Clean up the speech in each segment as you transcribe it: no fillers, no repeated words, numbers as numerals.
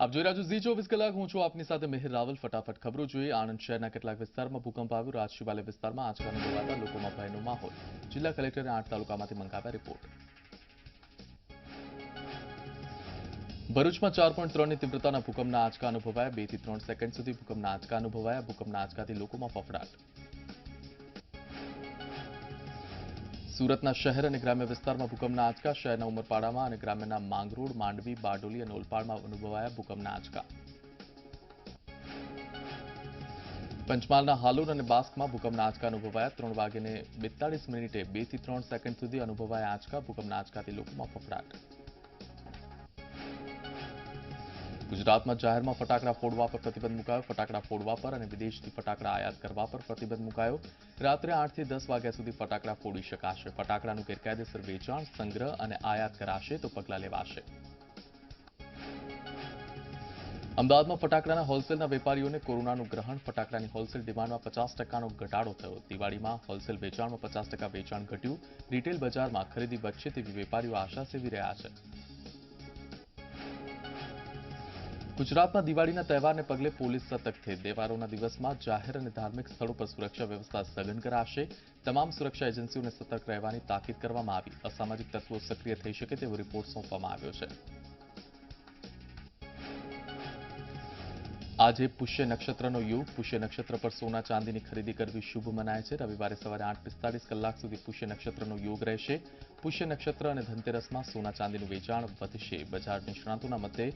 આપ જોઈ રહ્યા છો ઝી 24 કલાક. હું છું આપની સાથે મિહિર રાવલ. ફટાફટ ખબરો જોઈએ. આણંદ શહેરના કેટલાક વિસ્તારમાં ભૂકંપ આવ્યો. રાજશીવાલે વિસ્તારમાં આંચકા અનુભવાતા લોકોમાં ભયનો માહોલ. જિલ્લા કલેક્ટરે 8 તાલુકામાંથી મંગાવ્યા રિપોર્ટ. ભરૂચમાં 4.3ની તીવ્રતાના ભૂકંપના આંચકા અનુભવાયા. 2 થી 3 સેકન્ડ સુધી ભૂકંપના આંચકા અનુભવાયા. ભૂકંપના આંચકાથી લોકોમાં ફફડાટ. સુરતના શહેર અને ગ્રામ્ય વિસ્તારમાં ભૂકંપના આંચકા. શહેરના ઉમરપાડામાં અને ગ્રામ્યના માંગરોળ, માંડવી, બારડોલી અને ઓલપાડમાં અનુભવાયા ભૂકંપના આંચકા. પંચમહાલના હાલોલ અને બાસ્કમાં ભૂકંપના આંચકા અનુભવાયા. 3 વાગ્યે 42 મિનિટે 2 થી 3 સેકન્ડ સુધી અનુભવાયા આંચકા. ભૂકંપના આંચકાથી લોકોમાં ફફડાટ. ગુજરાતમાં જાહેરમાં ફટાકડા ફોડવા પર પ્રતિબંધ મુકાયો. ફટાકડા ફોડવા પર અને વિદેશથી ફટાકડા આયાત કરવા પર પ્રતિબંધ મુકાયો. રાત્રે 8 થી 10 વાગ્યા સુધી ફટાકડા ફોડી શકાશે. ફટાકડાનું ગેરકાયદેસર વેચાણ, સંગ્રહ અને આયાત કરાશે તો પગલાં લેવાશે. અમદાવાદમાં ફટાકડાના હોલસેલના વેપારીઓને કોરોનાનું ગ્રહણ. ફટાકડાની હોલસેલ ડિમાન્ડમાં 50%નો ઘટાડો થયો. દિવાળીમાં હોલસેલ વેચાણમાં 50% વેચાણ ઘટ્યું. રિટેલ બજારમાં ખરીદી વધશે તેવી વેપારીઓ આશા સેવી રહ્યા છે. ગુજરાતમાં દિવાળીના તહેવારને પગલે પોલીસ સતર્ક થઈ. તહેવારોના દિવસમાં જાહેર અને ધાર્મિક સ્થળો પર સુરક્ષા વ્યવસ્થા સઘન કરાશે. તમામ સુરક્ષા એજન્સીઓને સતર્ક રહેવાની તાકીદ કરવામાં આવી. અસામાજિક તત્વો સક્રિય થઈ શકે તેવો રિપોર્ટ સોંપવામાં આવ્યો છે. આજે પુષ્ય નક્ષત્રનો યોગ. પુષ્ય નક્ષત્ર પર સોના ચાંદીની ખરીદી કરવી શુભ મનાય છે. રવિવારે સવારે 8:45 કલાક સુધી પુષ્ય નક્ષત્રનો યોગ રહેશે. પુષ્ય નક્ષત્ર અને ધનતેરસમાં સોના ચાંદીનું વેચાણ વધશે. બજાર નિષ્ણાતોના મતે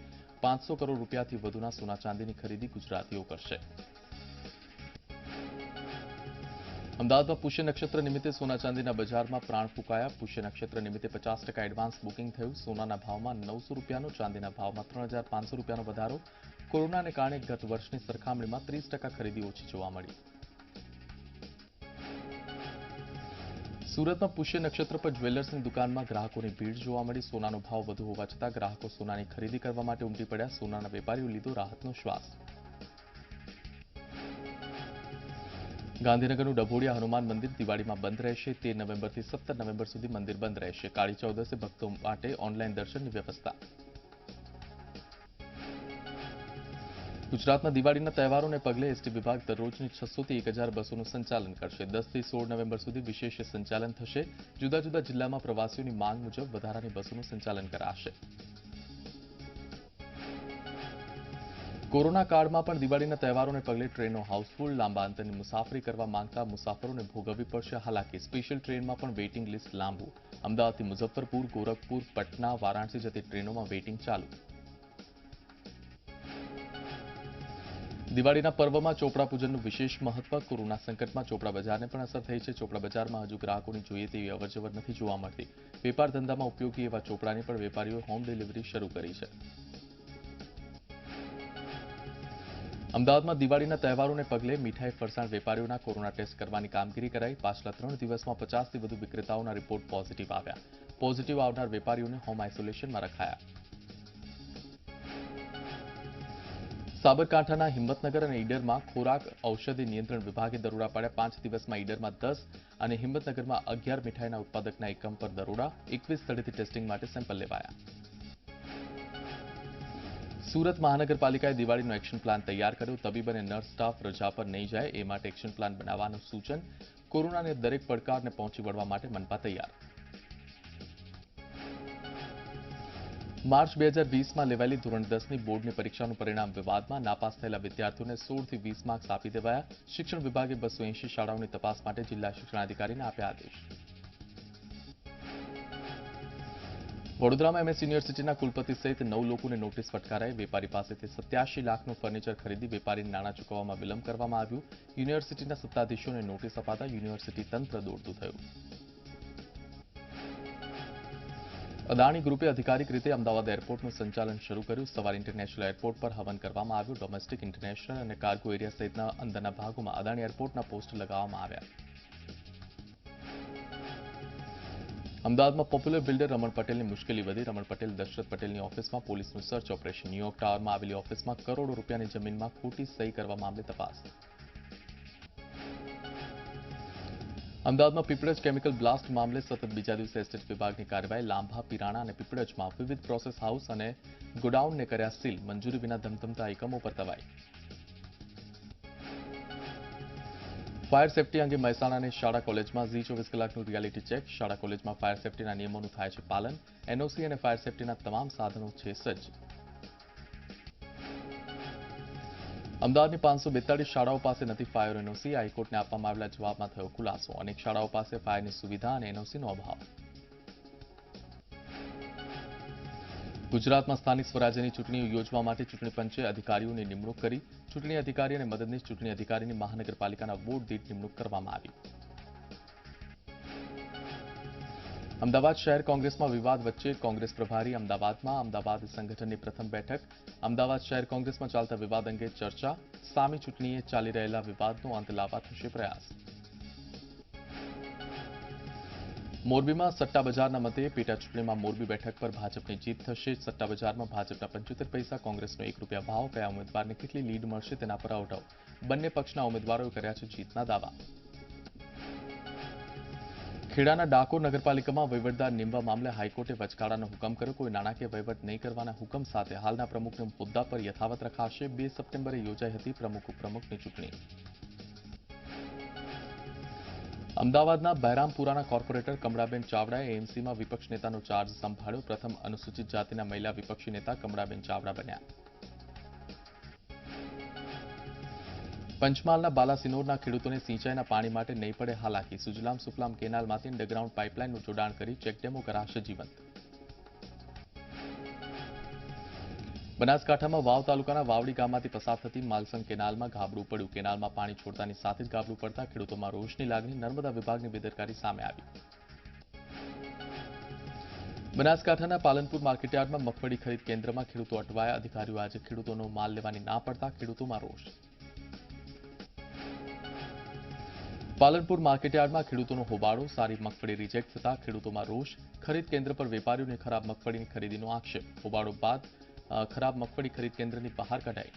500 કરોડ રૂપિયાથી વધુના સોના ચાંદીની ખરીદી ગુજરાતીઓ કરશે. અમદાવાદમાં પુષ્ય નક્ષત્ર નિમિત્તે સોના ચાંદીના બજારમાં પ્રાણ ફૂંકાયા. પુષ્ય નક્ષત્ર નિમિત્તે 50% એડવાન્સ બુકિંગ થયું. સોનાના ભાવમાં 900 રૂપિયાનો, ચાંદીના ભાવમાં 3500 રૂપિયાનો વધારો. કોરોનાને કારણે ગત વર્ષની સરખામણીમાં 30% ખરીદી ઓછી જોવા મળી. સુરતમાં પુષ્ય નક્ષત્ર પર જ્વેલર્સની દુકાનમાં ગ્રાહકોની ભીડ જોવા મળી. સોનાનો ભાવ વધુ હોવા છતાં ગ્રાહકો સોનાની ખરીદી કરવા માટે ઉમટી પડ્યા. સોનાના વેપારીઓ લીધો રાહતનો શ્વાસ. ગાંધીનગરનું ડભોડિયા હનુમાન મંદિર દિવાળીમાં બંધ રહેશે. 13 નવેમ્બરથી 17 નવેમ્બર સુધી મંદિર બંધ રહેશે. કાળી ચૌદસે ભક્તો માટે ઓનલાઈન દર્શનની વ્યવસ્થા. ગુજરાતમાં દિવાળીના તહેવારોને પગલે એસટી વિભાગ દરરોજની 600 થી 1000 બસોનું સંચાલન કરશે. 10 થી 16 નવેમ્બર સુધી વિશેષ સંચાલન થશે. જુદા જુદા જિલ્લામાં પ્રવાસીઓની માંગ મુજબ વધારાની બસોનું સંચાલન કરાશે. કોરોના કાળમાં પણ દિવાળીના તહેવારોને પગલે ટ્રેનો હાઉસફુલ. લાંબા અંતરની મુસાફરી કરવા માંગતા મુસાફરોને ભોગવવી પડશે હાલાકી. સ્પેશિયલ ટ્રેનમાં પણ વેઇટિંગ લિસ્ટ લાંબુ. અમદાવાદથી મુઝફ્ફરપુર, ગોરખપુર, પટના, વારાણસી જતી ટ્રેનોમાં વેઇટિંગ ચાલુ. દિવાળીના પર્વમાં ચોપડા પૂજનનું વિશેષ મહત્વ. કોરોના સંકટમાં ચોપડા બજારને પણ અસર થઈ છે. ચોપડા બજારમાં હજુ ગ્રાહકોની જોઈએ તેવી અવરજવર નથી જોવા મળતી. વેપાર ધંધામાં ઉપયોગી એવા ચોપડાની પણ વેપારીઓ હોમ ડિલિવરી શરૂ કરી છે. અમદાવાદમાં દિવાળીના તહેવારોને પગલે મીઠાઈ ફરસાણ વેપારીઓના કોરોના ટેસ્ટ કરવાની કામગીરી કરાઈ. પાછલા 3 દિવસમાં 50થી વધુ વિક્રેતાઓના રિપોર્ટ પોઝિટિવ આવ્યા. પોઝિટિવ આવનાર વેપારીઓને હોમ આઇસોલેશનમાં રખાયા. સાબરકાંઠાના હિંમતનગર અને ઈડરમાં ખોરાક ઔષધિ નિયંત્રણ વિભાગે દરોડા પાડ્યા. 5 દિવસમાં ઈડરમાં 10 અને હિંમતનગરમાં 11 મીઠાઈના ઉત્પાદકના એકમ પર દરોડા. 21 સ્થળેથી ટેસ્ટિંગ માટે સેમ્પલ લેવાયા. સુરત મહાનગરપાલિકાએ દિવાળીનો એક્શન પ્લાન તૈયાર કર્યો. તબીબ અને નર્સ સ્ટાફ રજા પર નહીં જાય એ માટે એક્શન પ્લાન બનાવવાનું સૂચન. કોરોનાને દરેક પડકારને પહોંચી વળવા માટે મનપા તૈયાર. માર્ચ 2020માં લેવાયેલી ધોરણ 10ની બોર્ડની પરીક્ષાનું પરિણામ વિવાદમાં. નાપાસ થયેલા વિદ્યાર્થીઓને 16 થી 20 માર્ક્સ આપી દેવાયા. શિક્ષણ વિભાગે 280 શાળાઓની તપાસ માટે જિલ્લા શિક્ષણાધિકારીને આપ્યા આદેશ. વડોદરામાં એમએસ યુનિવર્સિટીના કુલપતિ સહિત 9 લોકોને નોટિસ ફટકારાઈ. વેપારી પાસેથી 87 લાખનું ફર્નિચર ખરીદી વેપારીને નાણાં ચૂકવવામાં વિલંબ કરવામાં આવ્યું. યુનિવર્સિટીના સત્તાધીશોને નોટિસ અપાતા યુનિવર્સિટી તંત્ર દોડતું થયું. અદાણી ગ્રુપે અધિકારિક રીતે અમદાવાદ એરપોર્ટનું સંચાલન શરૂ કર્યું. સવારે ઇન્ટરનેશનલ એરપોર્ટ પર હવન કરવામાં આવ્યું. ડોમેસ્ટિક, ઇન્ટરનેશનલ અને કાર્ગો એરિયા સહિતના અંદરના ભાગોમાં અદાણી એરપોર્ટના પોસ્ટર લગાવવામાં આવ્યા. અમદાવાદમાં પોપ્યુલર બિલ્ડર રમણ પટેલની મુશ્કેલી વધી. રમણ પટેલ દશરથ પટેલની ઓફિસમાં પોલીસનું સર્ચ ઓપરેશન. ન્યુયોર્ક ટાવરમાં આવેલી ઓફિસમાં કરોડો રૂપિયાની જમીનમાં ખોટી સહી કરવા મામલે તપાસ. અમદાવાદમાં પીપળજ કેમિકલ બ્લાસ્ટ મામલે સતત બીજા દિવસે એસટીટી વિભાગની કાર્યવાહી લાંભા પીરાણા અને પીપળજમાં વિવિધ પ્રોસેસ હાઉસ અને ગોડાઉનને કર્યા સીલ મંજૂરી વિના ધમધમતા એકમો પર તવાઈ ફાયર સેફટી અંગે મહેસાણાની શાળા કોલેજમાં ઝી 24 કલાકનું રિયાલિટી ચેક શાળા કોલેજમાં ફાયર સેફટીના નિયમોનું થાય છે પાલન એનઓસી અને ફાયર સેફટીના તમામ સાધનો છે સજ્જ અમદાવાદની 542 શાળાઓ પાસે નથી ફાયર એનઓસી હાઈકોર્ટને આપવામાં આવેલા જવાબમાં થયો ખુલાસો અનેક શાળાઓ પાસે ફાયરની સુવિધા અને એનઓસીનો અભાવ ગુજરાતમાં સ્થાનિક સ્વરાજ્યની ચૂંટણીઓ યોજવા માટે ચૂંટણી પંચે અધિકારીઓની નિમણૂક કરી ચૂંટણી અધિકારી અને મદદનીશ ચૂંટણી અધિકારીની મહાનગરપાલિકાના વોર્ડ દીઠ નિમણૂક કરવામાં આવી અમદાવાદ શહેર કોંગ્રેસમાં વિવાદ વચ્ચે કોંગ્રેસ પ્રભારી અમદાવાદમાં અમદાવાદ સંગઠનની પ્રથમ બેઠક અમદાવાદ શહેર કોંગ્રેસમાં ચાલતા વિવાદ અંગે ચર્ચા સામી ચૂંટણીએ ચાલી રહેલા વિવાદનો અંત લાવવા થશે પ્રયાસ મોરબીમાં સટ્ટા બજારના મતે પેટા ચૂંટણીમાં મોરબી બેઠક પર ભાજપની જીત થશે સટ્ટા બજારમાં ભાજપના 75 પૈસા કોંગ્રેસનો ₹1 ભાવ કયા ઉમેદવારને કેટલી લીડ મળશે તેના પર અવઢવ બંને પક્ષના ઉમેદવારોએ કર્યા છે જીતના દાવા ખેડાના ડાકોર નગરપાલિકામાં વહીવટદાર નિમવા મામલે હાઈકોર્ટે વચગાળાનો હુકમ કર્યો કોઈ નાણાકીય વહીવટ નહીં કરવાના હુકમ સાથે હાલના પ્રમુખના હોદ્દા પર યથાવત રખાશે 2 સપ્ટેમ્બરે યોજાઈ હતી પ્રમુખ ઉપપ્રમુખની ચૂંટણી અમદાવાદના બહેરામપુરાના કોર્પોરેટર કમળાબેન ચાવડાએ એએમસીમાં વિપક્ષ નેતાનો ચાર્જ સંભાળ્યો પ્રથમ અનુસૂચિત જાતિના મહિલા વિપક્ષી નેતા કમળાબેન ચાવડા બન્યા પંચમહાલના બાલાસિનોરના ખેડૂતોને સિંચાઈના પાણી માટે નહીં પડે હાલાકી સુજલામ સુફલામ કેનાલમાંથી અંડરગ્રાઉન્ડ પાઇપલાઇનનું જોડાણ કરી ચેકડેમો કરાશે જીવંત બનાસકાંઠામાં વાવ તાલુકાના વાવડી ગામમાંથી પસાર થતી માલસંગ કેનાલમાં ગાબડું પડ્યું કેનાલમાં પાણી છોડતાની સાથે જ ગાબડું પડતા ખેડૂતોમાં રોષની લાગણી નર્મદા વિભાગની બેદરકારી સામે આવી બનાસકાંઠાના પાલનપુર માર્કેટયાર્ડમાં મગફળી ખરીદ કેન્દ્રમાં ખેડૂતો અટવાયા અધિકારીઓ આજે ખેડૂતોનો માલ લેવાની ના પડતા ખેડૂતોમાં રોષ પાલનપુર માર્કેટયાર્ડમાં ખેડૂતોનો હોબાળો સારી મગફળી રિજેક્ટ થતા ખેડૂતોમાં રોષ ખરીદ કેન્દ્ર પર વેપારીઓને ખરાબ મગફળીની ખરીદીનો આક્ષેપ હોબાળો બાદ ખરાબ મગફળી ખરીદ કેન્દ્રની બહાર કઢાઈ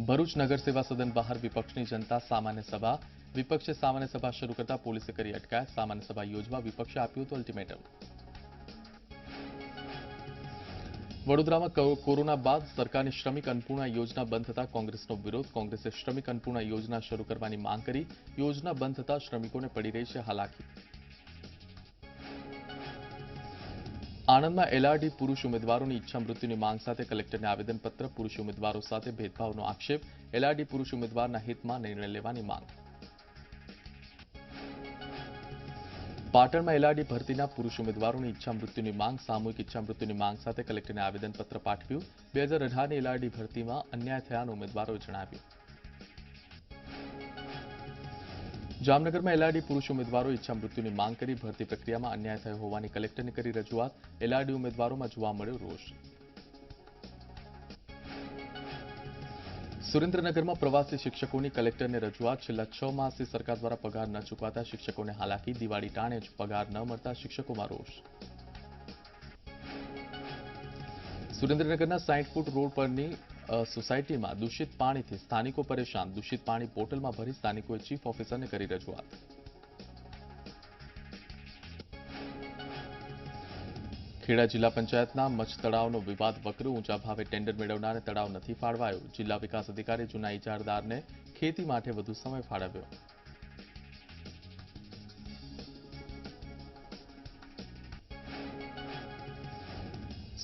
ભરૂચ નગર સેવા સદન બહાર વિપક્ષની જનતા સામાન્ય સભા વિપક્ષે સામાન્ય સભા શરૂ કરતા પોલીસે કરી અટકાયત સામાન્ય સભા યોજવા વિપક્ષે આપ્યું હતું અલ્ટિમેટમ વડોદરામાં કોરોના બાદ સરકારની શ્રમિક અન્નપૂર્ણા યોજના બંધ થતા કોંગ્રેસનો વિરોધ કોંગ્રેસે શ્રમિક અન્નપૂર્ણા યોજના શરૂ કરવાની માંગ કરી યોજના બંધ થતા શ્રમિકોને પડી રહી છે હાલાકી આણંદમાં એલઆરડી પુરુષ ઉમેદવારોની ઈચ્છા મૃત્યુની માંગ સાથે કલેક્ટરને આવેદનપત્ર પુરુષ ઉમેદવારો સાથે ભેદભાવનો આક્ષેપ એલઆરડી પુરુષ ઉમેદવારના હિતમાં નિર્ણય લેવાની માંગ પાટણમાં એલઆરડી ભરતીના પુરુષ ઉમેદવારોની ઈચ્છા મૃત્યુની માંગ સામૂહિક ઈચ્છા મૃત્યુની માંગ સાથે કલેક્ટરને આવેદનપત્ર પાઠવ્યું 2018ની એલઆરડી ભરતીમાં અન્યાય થયાનું ઉમેદવારોએ જણાવ્યું જામનગરમાં એલઆરડી પુરુષ ઉમેદવારોએ ઈચ્છા મૃત્યુની માંગ કરી ભરતી પ્રક્રિયામાં અન્યાય થયો હોવાની કલેક્ટરને કરી રજૂઆત એલઆરડી ઉમેદવારોમાં જોવા મળ્યો રોષ સુરેન્દ્રનગરમાં પ્રવાસી શિક્ષકોની કલેક્ટરને રજૂઆત છેલ્લા 6 માસથી સરકાર દ્વારા પગાર ન ચૂકવાતા શિક્ષકોને હાલાકી દિવાળી ટાણે જ પગાર ન મળતા શિક્ષકોમાં રોષ સુરેન્દ્રનગરના 60 ફૂટ રોડ પરની સોસાયટીમાં દૂષિત પાણીથી સ્થાનિકો પરેશાન દૂષિત પાણી બોટલમાં ભરી સ્થાનિકોએ ચીફ ઓફિસરને કરી રજૂઆત ખેડા જિલ્લા પંચાયતના મચ્છ તળાવનો વિવાદ વકર્યો ઊંચા ભાવે ટેન્ડર મેળવનારને તળાવ નથી ફાળવાયો જિલ્લા વિકાસ અધિકારી જૂના ઇજારદારને ખેતી માટે વધુ સમય ફાળવ્યો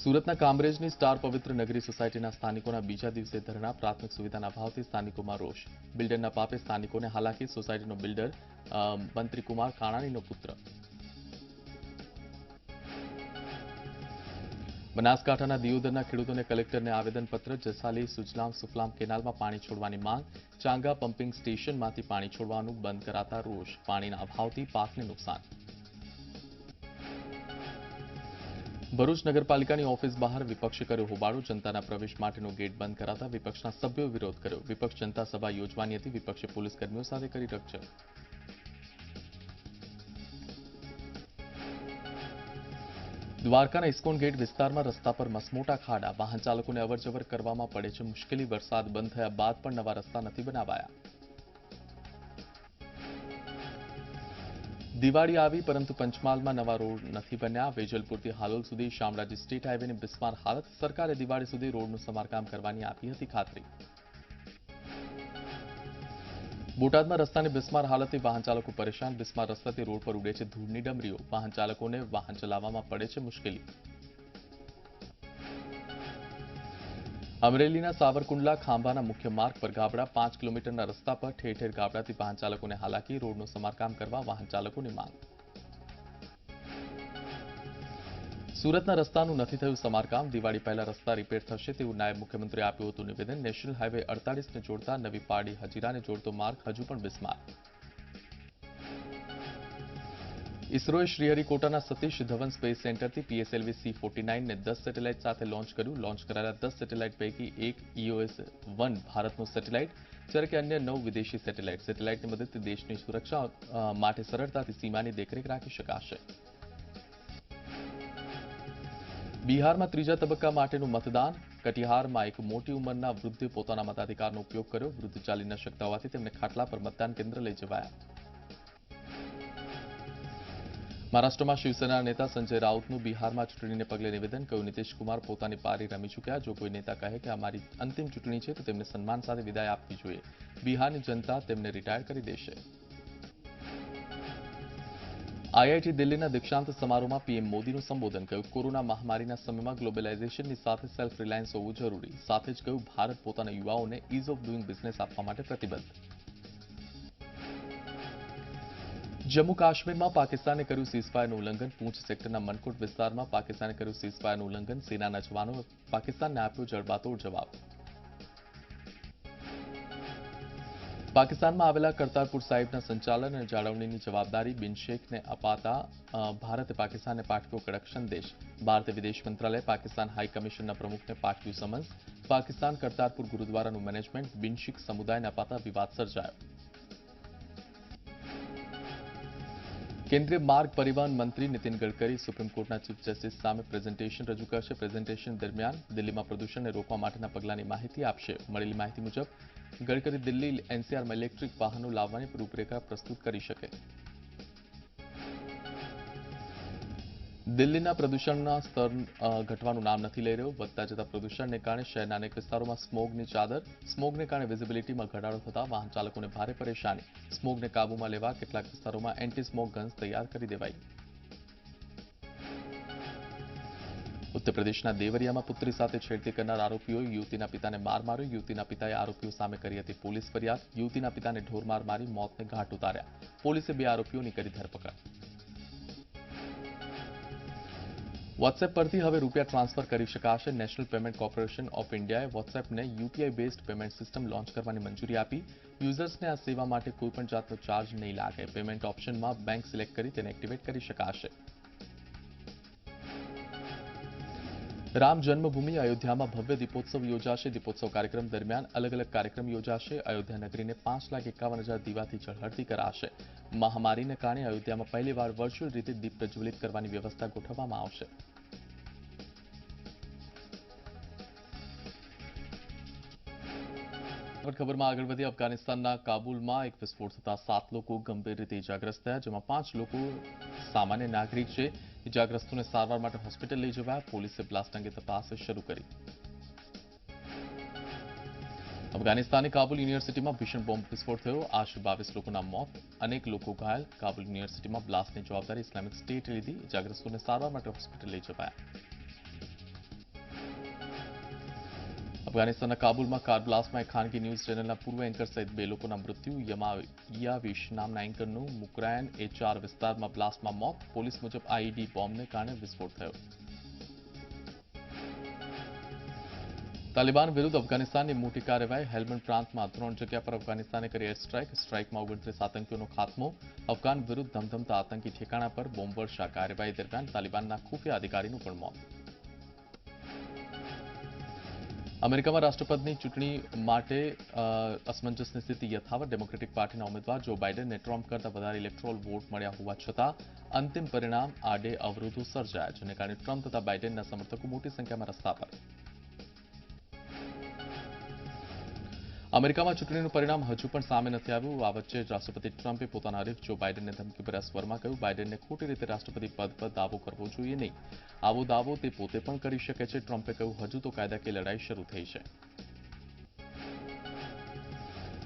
સુરતના કામરેજની સ્ટાર પવિત્ર નગરી સોસાયટીના સ્થાનિકોના બીજા દિવસે ધરણા પ્રાથમિક સુવિધાના અભાવથી સ્થાનિકોમાં રોષ બિલ્ડરના પાપે સ્થાનિકોને હાલાકી સોસાયટીનો બિલ્ડર મંત્રી કુમાર કાણાણીનો પુત્ર બનાસકાંઠાના દિયોદરના ખેડૂતોને કલેક્ટરને આવેદનપત્ર જસાલી સુજલામ સુફલામ કેનાલમાં પાણી છોડવાની માંગ ચાંગા પમ્પિંગ સ્ટેશનમાંથી પાણી છોડવાનું બંધ કરાતા રોષ પાણીના અભાવથી પાકને નુકસાન ભરૂચ નગરપાલિકાની ઓફિસ બહાર વિપક્ષે કર્યો હોબાળો જનતાના પ્રવેશ માટેનો ગેટ બંધ કરાતા વિપક્ષના સભ્યોએ વિરોધ કર્યો વિપક્ષ જનતા સભા યોજવાની હતી વિપક્ષે પોલીસ કર્મીઓ સાથે કરી રકઝક દ્વારકાના ઇસ્કોન ગેટ વિસ્તારમાં રસ્તા પર મસમોટા ખાડા વાહન ચાલકોને અવરજવર કરવામાં પડે છે મુશ્કેલી વરસાદ બંધ થયા બાદ પણ નવા રસ્તા નથી બનાવાયા દિવાળી આવી પરંતુ પંચમહાલમાં નવા રોડ નથી બન્યા. વેજલપુરથી હાલોલ સુધી શામળાજી સ્ટેટ હાઈવેની બિસ્માર હાલત. સરકારે દિવાળી સુધી રોડનું સમારકામ કરવાની આપી હતી ખાતરી. બોટાદમાં રસ્તાની બિસ્માર હાલતથી વાહન ચાલકો પરેશાન. બિસ્માર રસ્તાથી રોડ પર ઉડે છે ધૂળની ડમરીઓ. વાહન ચાલકોને વાહન ચલાવવામાં પડે છે મુશ્કેલી. અમરેલીના સાવરકુંડલા ખાંભાના મુખ્ય માર્ગ પર ગાબડા. 5 કિલોમીટરના રસ્તા પર ઠેર ઠેર ગાબડાથી વાહન ચાલકોને હાલાકી. રોડનું સમારકામ કરવા વાહન ચાલકોની માંગ. સુરતના રસ્તાનું નથી થયું સમારકામ. દિવાળી પહેલા રસ્તા રિપેર થશે તેવું નાયબ મુખ્યમંત્રીએ આપ્યું હતું નિવેદન. નેશનલ હાઈવે 48ને જોડતા નવી પાડી હજીરાને જોડતો માર્ગ હજુ પણ બિસ્માર. ઇસરોએ શ્રીહરિકોટાના સતીશ ધવન સ્પેસ સેન્ટરથી પીએસએલવી C-49 ને 10 સેટેલાઇટ સાથે લોન્ચ કર્યું. લોન્ચ કરાયેલા 10 સેટેલાઇટ પૈકી એક EOS-1 ભારતનું સેટેલાઇટ, જ્યારે કે અન્ય 9 વિદેશી સેટેલાઇટ. સેટેલાઇટની મદદથી દેશની સુરક્ષા માટે સરળતાથી સીમાની દેખરેખ રાખી શકાશે. બિહારમાં ત્રીજા તબક્કા માટેનું મતદાન. કટિહારમાં એક મોટી ઉંમરના વૃદ્ધે પોતાના મતાધિકારનો ઉપયોગ કર્યો. વૃદ્ધ ચાલી ન શકતા હોવાથી તેમને ખાટલા પર મતદાન કેન્દ્ર લઈ જવાયા. મહારાષ્ટ્રમાં શિવસેના નેતા સંજય રાઉતનું બિહારમાં ચૂંટણીને પગલે નિવેદન. કહ્યું, નીતિશ કુમાર પોતાની પારી રમી ચૂક્યા. જો કોઈ નેતા કહે કે અમારી અંતિમ ચૂંટણી છે તો તેમને સન્માન સાથે વિદાય આપવી જોઈએ. બિહારની જનતા તેમને રિટાયર કરી દેશે. આઈઆઈટી દિલ્હીના દીક્ષાંત સમારોહમાં પીએમ મોદીનું સંબોધન. કહ્યું, કોરોના મહામારીના સમયમાં ગ્લોબલાઇઝેશનની સાથે સેલ્ફ રિલાયન્સ હોવું જરૂરી. સાથે જ કહ્યું, ભારત પોતાના યુવાઓને ઇઝ ઓફ ડુઇંગ બિઝનેસ આપવા માટે પ્રતિબદ્ધ. જમ્મુ કાશ્મીરમાં પાકિસ્તાને કર્યું સીઝફાયરનું ઉલ્લંઘન. પૂંછ સેક્ટરના મનકોટ વિસ્તારમાં પાકિસ્તાને કર્યું સીઝફાયરનું ઉલ્લંઘન. સેનાના જવાનોએ પાકિસ્તાનને આપ્યો જડબાતોડ જવાબ. પાકિસ્તાનમાં આવેલા કરતારપુર સાહિબના સંચાલન અને જાળવણીની જવાબદારી બિન શેખને અપાતા ભારતે પાકિસ્તાનને પાઠવ્યો કડક સંદેશ. ભારતીય વિદેશ મંત્રાલયે પાકિસ્તાન હાઈ કમિશનના પ્રમુખને પાઠવ્યું સમન્સ. પાકિસ્તાન કરતારપુર ગુરુદ્વારાનું મેનેજમેન્ટ બિન શીખ સમુદાયને અપાતા વિવાદ સર્જાયો. કેન્દ્રીય માર્ગ પરિવહન મંત્રી નીતિન ગડકરી સુપ્રીમ કોર્ટના ચીફ જસ્ટિસ સામે પ્રેઝન્ટેશન રજૂ કરશે. પ્રેઝન્ટેશન દરમિયાન દિલ્હીમાં પ્રદૂષણને રોકવા માટેના પગલાંની માહિતી આપશે. મળેલી માહિતી મુજબ ગડકરી દિલ્હી એનસીઆરમાં ઇલેક્ટ્રિક વાહનો લાવવાની રૂપરેખા પ્રસ્તુત કરી શકે. દિલ્હીના પ્રદૂષણના સ્તર ઘટવાનું નામ નથી લઈ રહ્યું. વધતા જતા પ્રદૂષણને કારણે શહેરના અનેક વિસ્તારોમાં સ્મોગની ચાદર. સ્મોગને કારણે વિઝિબિલિટીમાં ઘટાડો થતા વાહન ચાલકોને ભારે પરેશાની. સ્મોગને કાબૂમાં લેવા કેટલાક વિસ્તારોમાં એન્ટી સ્મોગ ગન્સ તૈયાર કરી દેવાઈ. ઉત્તર પ્રદેશના દેવરિયામાં પુત્રી સાથે છેડતી કરનાર આરોપીઓએ યુવતીના પિતાને માર માર્યો. યુવતીના પિતાએ આરોપીઓ સામે કરી હતી પોલીસ ફરિયાદ. યુવતીના પિતાને ઢોરમાર મારી મોતને ઘાટ ઉતાર્યા. પોલીસે 2 આરોપીઓની કરી ધરપકડ. વોટ્સએપ પરથી હવે રૂપિયા ટ્રાન્સફર કરી શકાશે. નેશનલ પેમેન્ટ કોર્પોરેશન ઓફ ઇન્ડિયાએ વોટ્સએપને UPI based payment system launch કરવાની મંજૂરી આપી. યુઝર્સને આ સેવા માટે કોઈપણ જાતનો ચાર્જ નહીં લાગે. પેમેન્ટ ઓપ્શનમાં બેંક સિલેક્ટ કરી તેને એક્ટિવેટ કરી શકાશે. રામ જન્મભૂમિ અયોધ્યામાં ભવ્ય દીપોત્સવ યોજાશે. દીપોત્સવ કાર્યક્રમ દરમિયાન અલગ અલગ કાર્યક્રમ યોજાશે. અયોધ્યા નગરીને 5,51,000 દીવાથી ઝળહળતી કરાશે. મહામારીને કારણે અયોધ્યામાં પહેલીવાર વર્ચ્યુઅલ રીતે દીપ પ્રજ્વલિત કરવાની વ્યવસ્થા ગોઠવવામાં આવશે. ખબરમાં આગળ વધી અફઘાનિસ્તાનના કાબુલમાં એક વિસ્ફોટ થતા 7 લોકો ગંભીર રીતે ઇજાગ્રસ્ત થયા, જેમાં 5 લોકો સામાન્ય નાગરિક છે. ઇજાગ્રસ્તોને સારવાર માટે હોસ્પિટલ લઈ જવાયા. પોલીસે બ્લાસ્ટ અંગે તપાસ શરૂ કરી. અફઘાનિસ્તાનની કાબુલ યુનિવર્સિટીમાં ભીષણ બોમ્બ વિસ્ફોટ થયો. આશરે 22 લોકોના મોત, અનેક લોકો ઘાયલ. કાબુલ યુનિવર્સિટીમાં બ્લાસ્ટની જવાબદારી ઇસ્લામિક સ્ટેટે લીધી. ઇજાગ્રસ્તોને સારવાર માટે હોસ્પિટલ લઈ જવાયા. અફઘાનિસ્તાનના કાબુલમાં કાર બ્લાસ્ટમાં એક ખાનગી ન્યૂઝ ચેનલના પૂર્વ એન્કર સહિત 2 લોકોના મૃત્યુ. યાવિશ નામના એન્કરનું મુકરાયન A4 વિસ્તારમાં બ્લાસ્ટમાં મોત. પોલીસ મુજબ આઈઈડી બોમ્બને કારણે વિસ્ફોટ થયો. તાલિબાન વિરુદ્ધ અફઘાનિસ્તાનની મોટી કાર્યવાહી. હેલ્મંડ પ્રાંતમાં 3 જગ્યા પર અફઘાનિસ્તાને કરી એર સ્ટ્રાઇક. સ્ટ્રાઇકમાં 29 આતંકીઓનો ખાત્મો. અફઘાન વિરુદ્ધ ધમધમતા આતંકી ઠેકાણા પર બોમ્બ વર્ષા. કાર્યવાહી દરમિયાન તાલિબાનના ખુફિયા અધિકારીનું પણ મોત. અમેરિકામાં રાષ્ટ્રપતિની ચૂંટણી માટે અસમંજસની સ્થિતિ યથાવત. ડેમોક્રેટિક પાર્ટીના ઉમેદવાર જો બાઇડનને ટ્રમ્પ કરતાં વધારે ઇલેક્ટોરલ વોટ મળ્યા હોવા છતાં અંતિમ પરિણામ આડે અવરોધો સર્જાયા, જેને કારણે ટ્રમ્પ તથા બાઇડનના સમર્થકો મોટી સંખ્યામાં રસ્તા પર. અમેરિકામાં ચૂંટણીનું પરિણામ હજુ પણ સામે નથી આવ્યું. આ વચ્ચે જ રાષ્ટ્રપતિ ટ્રમ્પે પોતાના હરીફ જો બાઇડનને ધમકીભર્યા સ્વરમાં કહ્યું, બાઇડનને ખોટી રીતે રાષ્ટ્રપતિ પદ પર દાવો કરવો જોઈએ નહીં. આવો દાવો તે પોતે પણ કરી શકે છે. ટ્રમ્પે કહ્યું, હજુ તો કાયદાકીય લડાઈ શરૂ થઈ છે.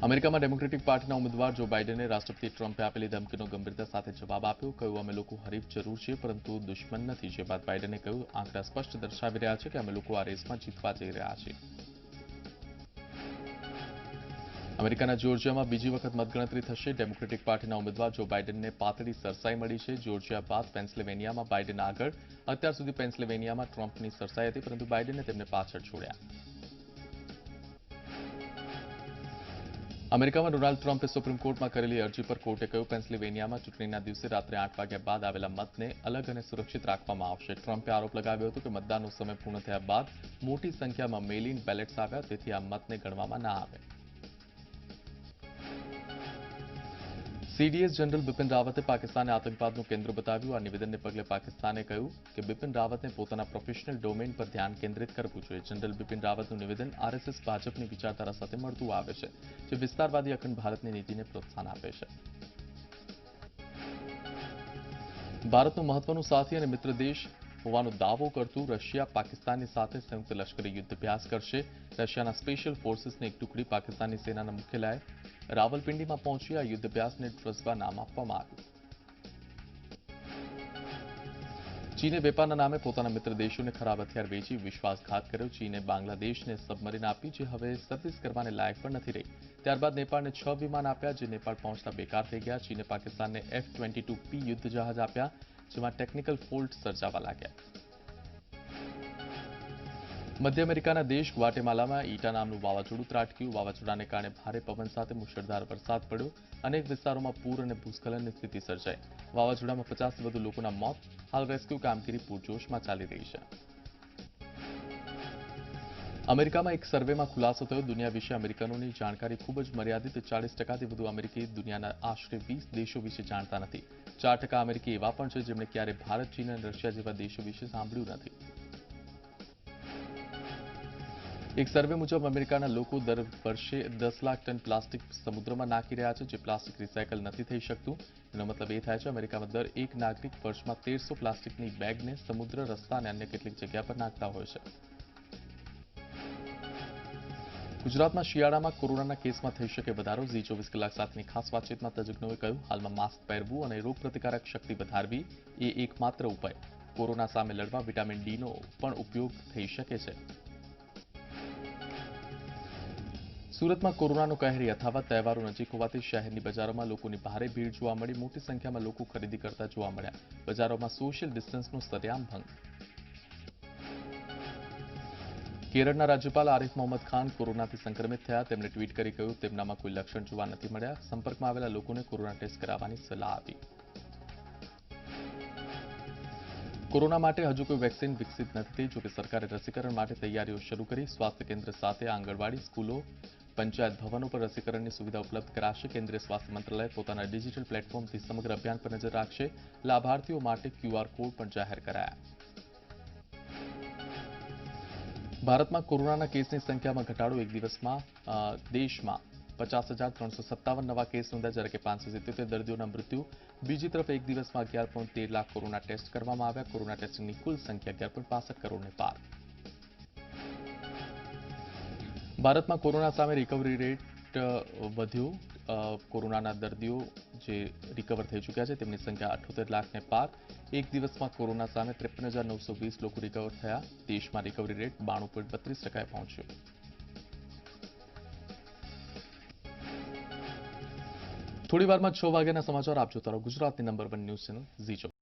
અમેરિકામાં ડેમોક્રેટિક પાર્ટીના ઉમેદવાર જો બાઇડને રાષ્ટ્રપતિ ટ્રમ્પે આપેલી ધમકીનો ગંભીરતા સાથે જવાબ આપ્યો. કહ્યું, અમે લોકો હરીફ જરૂર છીએ પરંતુ દુશ્મન નથી. જે બાદ બાઇડને કહ્યું, આંકડા સ્પષ્ટ દર્શાવી રહ્યા છે કે અમે લોકો આ રેસમાં જીતવા જઈ રહ્યા છીએ. અમેરિકાના જોર્જિયામાં બીજી વખત મતગણતરી થશે. ડેમોક્રેટિક પાર્ટીના ઉમેદવાર જો બાઇડનને પાતળી સરસાઈ મળી છે. જોર્જિયા બાદ પેન્સિલ્વેનિયામાં બાઇડન આગળ. અત્યાર સુધી પેન્સિલ્વેનિયામાં ટ્રમ્પની સરસાઈ હતી પરંતુ બાઇડને તેમને પાછળ છોડ્યા. અમેરિકામાં ડોનાલ્ડ ટ્રમ્પે સુપ્રીમ કોર્ટમાં કરેલી અરજી પર કોર્ટે કહ્યું, પેન્સિલ્વેનિયામાં ચૂંટણીના દિવસે રાત્રે 8 વાગ્યા બાદ આવેલા મતને અલગ અને સુરક્ષિત રાખવામાં આવશે. ટ્રમ્પે આરોપ લગાવ્યો હતો કે મતદાનનો સમય પૂર્ણ થયા બાદ મોટી સંખ્યામાં મેઇલ ઇન બેલેટ્સ આવ્યા, તેથી આ મતને ગણવામાં ના આવે. સીડીએસ જનરલ બિપિન રાવતે પાકિસ્તાને આતંકવાદનું કેન્દ્ર બતાવ્યું. આ નિવેદનને પગલે પાકિસ્તાને કહ્યું કે બિપિન રાવતને પોતાના પ્રોફેશનલ ડોમેન પર ધ્યાન કેન્દ્રિત કરવું જોઈએ. જનરલ બિપિન રાવતનું નિવેદન આરએસએસ ભાજપની વિચારધારા સાથે મળતું આવે છે, જે વિસ્તારવાદી અખંડ ભારતની નીતિને પ્રોત્સાહન આપે છે. ભારતનો મહત્વનો સાથી અને મિત્ર દેશ હોવાનો દાવો કરતું રશિયા પાકિસ્તાનની સાથે સંયુક્ત લશ્કરી યુદ્ધ અભ્યાસ કરશે. રશિયાના સ્પેશિયલ ફોર્સીસની એક ટુકડી પાકિસ્તાનની સેનાના મુખ્યાલય રાવલપિંડીમાં પહોંચી. આ યુદ્ધ અભ્યાસને ડ્રઝબા નામ આપવામાં આવ્યું. ચીને વેપારના નામે પોતાના મિત્ર દેશોને ખરાબ હથિયાર વેચી વિશ્વાસઘાત કર્યો. ચીને બાંગ્લાદેશને સબમરીન આપી, જે હવે સર્વિસ કરવાને લાયક પણ નથી રહી. ત્યારબાદ નેપાળને 6 વિમાન આપ્યા, જે નેપાળ પહોંચતા બેકાર થઈ ગયા. ચીને પાકિસ્તાનને F-22P યુદ્ધ જહાજ આપ્યા, જેમાં ટેકનિકલ ફોલ્ટ સર્જાવા લાગ્યા. મધ્ય અમેરિકાના દેશ ગ્વાટેમાલામાં ઈટા નામનું વાવાઝોડું ત્રાટક્યું. વાવાઝોડાને કારણે ભારે પવન સાથે મુશળધાર વરસાદ પડ્યો. અનેક વિસ્તારોમાં પૂર અને ભૂસ્ખલનની સ્થિતિ સર્જાઈ. વાવાઝોડામાં 50થી વધુ લોકોના મોત. હાલ રેસ્ક્યુ કામગીરી પૂરજોશમાં ચાલી રહી છે. અમેરિકામાં એક સર્વેમાં ખુલાસો થયો, દુનિયા વિશે અમેરિકનોની જાણકારી ખૂબ જ મર્યાદિત. 40%થી વધુ અમેરિકી દુનિયાના આશરે 20 દેશો વિશે જાણતા નથી. 4% અમેરિકી એવા પણ છે જેમણે ક્યારેય ભારત, ચીન અને રશિયા જેવા દેશો વિશે સાંભળ્યું નથી. એક સર્વે મુજબ અમેરિકાના લોકો દર વર્ષે 10 લાખ ટન પ્લાસ્ટિક સમુદ્રમાં નાખી રહ્યા છે, જે પ્લાસ્ટિક રિસાયકલ નથી થઈ શકતું. એનો મતલબ એ થાય છે અમેરિકામાં દર એક નાગરિક વર્ષમાં 1300 પ્લાસ્ટિકની બેગને સમુદ્ર, રસ્તા અને અન્ય કેટલીક જગ્યા પર નાખતા હોય છે. ગુજરાતમાં શિયાળામાં કોરોનાના કેસમાં થઈ શકે વધારો. ઝી 24 કલાક સાથેની ખાસ વાતચીતમાં તજજ્ઞોએ કહ્યું, હાલમાં માસ્ક પહેરવું અને રોગપ્રતિકારક શક્તિ વધારવી એ એકમાત્ર ઉપાય. કોરોના સામે લડવા વિટામિન ડીનો પણ ઉપયોગ થઈ શકે છે. સુરતમાં કોરોનાનો કહેર યથાવત. તહેવારો નજીક હોવાથી શહેરની બજારોમાં લોકોની ભારે ભીડ જોવા મળી. મોટી સંખ્યામાં લોકો ખરીદી કરતા જોવા મળ્યા. બજારોમાં સોશિયલ ડિસ્ટન્સનો સરેઆમ ભંગ. કેરળના રાજ્યપાલ આરિફ મોહમ્મદ ખાન કોરોનાથી સંક્રમિત થયા. તેમણે ટ્વીટ કરી કહ્યું, તેમનામાં કોઈ લક્ષણ જોવા નથી મળ્યા. સંપર્કમાં આવેલા લોકોને કોરોના ટેસ્ટ કરાવવાની સલાહ આપી. કોરોના માટે હજુ કોઈ વેક્સિન વિકસિત નથી, જોકે સરકારે રસીકરણ માટે તૈયારીઓ શરૂ કરી. સ્વાસ્થ્ય કેન્દ્ર સાથે આંગણવાડી, સ્કૂલો, પંચાયત ભવનો પર રસીકરણની સુવિધા ઉપલબ્ધ કરાશે. કેન્દ્રીય સ્વાસ્થ્ય મંત્રાલય પોતાના ડિજિટલ પ્લેટફોર્મથી સમગ્ર અભિયાન પર નજર રાખશે. લાભાર્થીઓ માટે QR કોડ પણ જાહેર કરાયા. ભારતમાં કોરોનાના કેસની સંખ્યામાં ઘટાડો. એક દિવસમાં દેશમાં 50,357 નવા કેસ નોંધાયા, જ્યારે કે 577 દર્દીઓના મૃત્યુ. બીજી તરફ એક દિવસમાં 11.13 લાખ કોરોના ટેસ્ટ કરવામાં આવ્યા. કોરોના ટેસ્ટિંગની કુલ સંખ્યા 11.65 કરોડને પાર. ભારતમાં કોરોના સામે રિકવરી રેટ વધ્યો. કોરોનાના દર્દીઓ જે રિકવર થઈ ચૂક્યા છે તેમની સંખ્યા 78 લાખને પાર. એક દિવસમાં કોરોના સામે 53,920 લોકો રિકવર થયા. દેશમાં રિકવરી રેટ 92.32% પહોંચ્યો. થોડી વારમાં 6 વાગ્યાના સમાચાર આપ જોતા રહો ગુજરાતની નંબર 1 ન્યૂઝ ચેનલ ઝી 24.